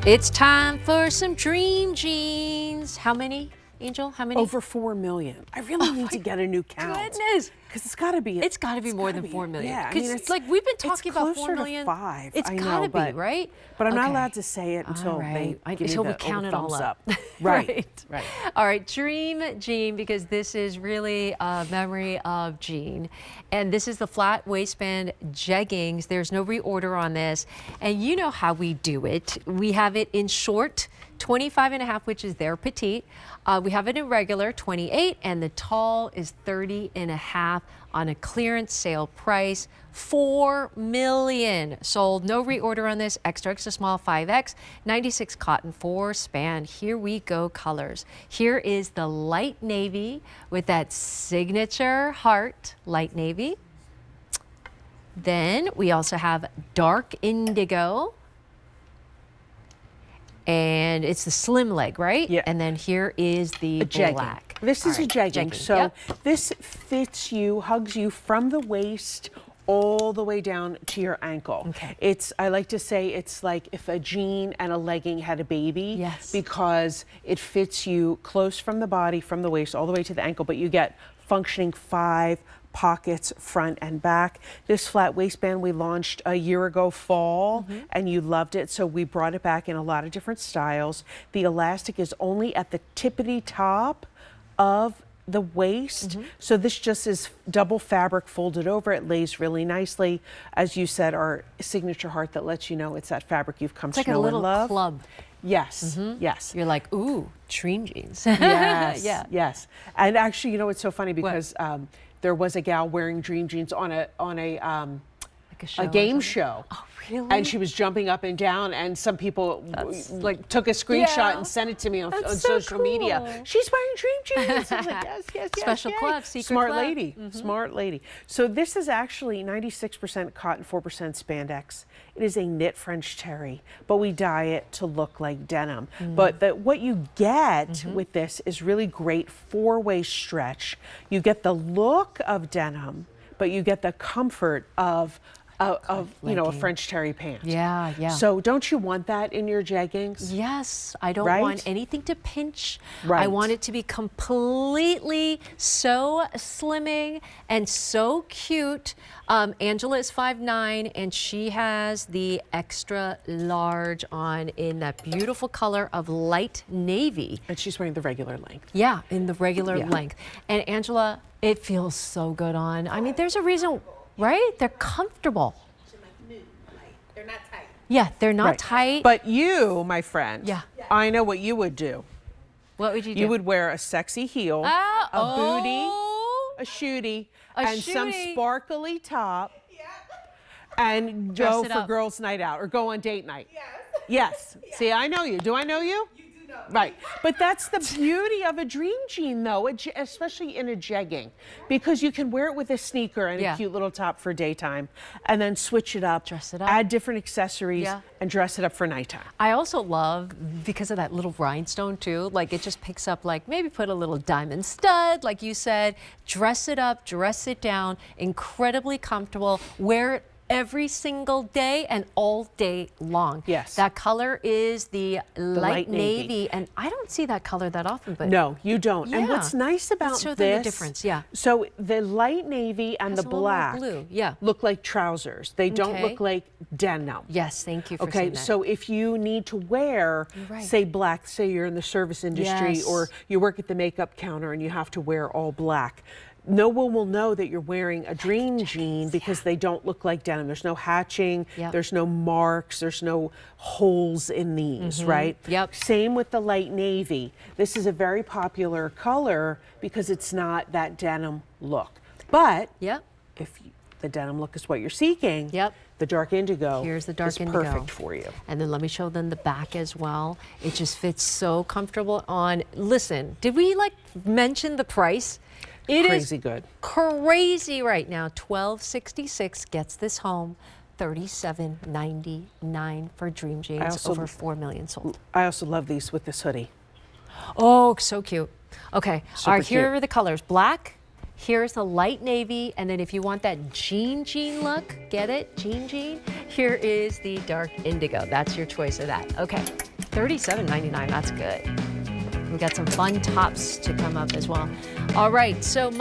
It's time for some Dream Jeans. How many, Angel? How many? Over 4 million. I really need to get a new count. Goodness. Because it's got to be. It's got to be more than 4 million. Yeah, I mean, it's like we've been talking about 4 million. To 5. It's got to be, right? But I'm not allowed to say it until until we count it all up. Right. Right. All right, Dream Jean, because this is really a memory of Jean. And this is the flat waistband jeggings. There's no reorder on this. And you know how we do it. We have it in short, 25.5, which is their petite. We have it in regular, 28, and the tall is 30.5 on a clearance sale price. 4 million sold. No reorder on this. Extra small 5X, 96 cotton, 4 span. Here we go colors. Here is the light navy with that signature heart, light navy. Then we also have dark indigo. And it's the slim leg, right? Yeah. And then here is the black. This is a jegging. So this fits you, hugs you from the waist all the way down to your ankle. Okay. I like to say it's like if a jean and a legging had a baby. Yes. Because it fits you close from the body, from the waist, all the way to the ankle, but you get functioning 5 pockets front and back. This flat waistband we launched a year ago fall, and you loved it, so we brought it back in a lot of different styles. The elastic is only at the tippity top of the waist, so this just is double fabric folded over. It lays really nicely. As you said, our signature heart that lets you know it's that fabric you've come to know and love. It's like a little club. Yes, yes. You're like, ooh, Dream Jeans. Yes, yeah. yes. And actually, you know, it's so funny because there was a gal wearing Dream Jeans on a game show. Oh, really? And she was jumping up and down, and some people like took a screenshot and sent it to me on social media. She's wearing Dream Jeans. I was like, yes, yes, yes. Special club, secret smart club. lady, smart lady. So this is actually 96% cotton, 4% spandex. It is a knit French terry, but we dye it to look like denim. But what you get with this is really great 4-way stretch. You get the look of denim, but you get the comfort of you know, a French terry pant. Yeah, yeah. So don't you want that in your jeggings? Yes, I don't want anything to pinch. Right. I want it to be completely so slimming and so cute. Angela is 5'9", and she has the extra large on in that beautiful color of light navy. And she's wearing the regular length. Yeah, in the regular length. And Angela, it feels so good on. I mean, there's a reason. Right? They're comfortable. They're not tight. Yeah, they're not tight. But you, my friend, Yeah. I know what you would do. What would you do? You would wear a sexy heel, a booty, a shootie, and some sparkly top, and go for girls' night out or go on date night. Yes. See, I know you. Do I know you? Right. But that's the beauty of a Dream Jean, though, especially in a jegging, because you can wear it with a sneaker and a cute little top for daytime, and then switch it up, dress it up, add different accessories, and dress it up for nighttime. I also love, because of that little rhinestone, too, like it just picks up, like maybe put a little diamond stud, like you said, dress it up, dress it down, incredibly comfortable, wear it every single day and all day long. Yes. That color is the light navy, and I don't see that color that often. But no, you don't. And what's nice about this, the difference, so the light navy and the black blue. look like trousers. They don't look like denim. Yes, thank you for saying that. So if you need to wear, say black, say you're in the service industry or you work at the makeup counter and you have to wear all black, no one will know that you're wearing a Dream Jean because they don't look like denim. There's no hatching, there's no marks, there's no holes in these, right? Same with the light navy. This is a very popular color because it's not that denim look. But if the denim look is what you're seeking, the dark indigo is perfect for you. And then let me show them the back as well. It just fits so comfortable on. Listen, did we mention the price? It crazy is good. Crazy right now. $12.66 gets this home. $37.99 for Dream Jeans. Over 4 million sold. I also love these with this hoodie. Oh, so cute. Okay. Super all right, here cute. are the colors. Black. Here's the light navy, and then if you want that jean look, get it? Jean. Here is the dark indigo. That's your choice of that. Okay, $37.99, that's good. We got some fun tops to come up as well. All right, so my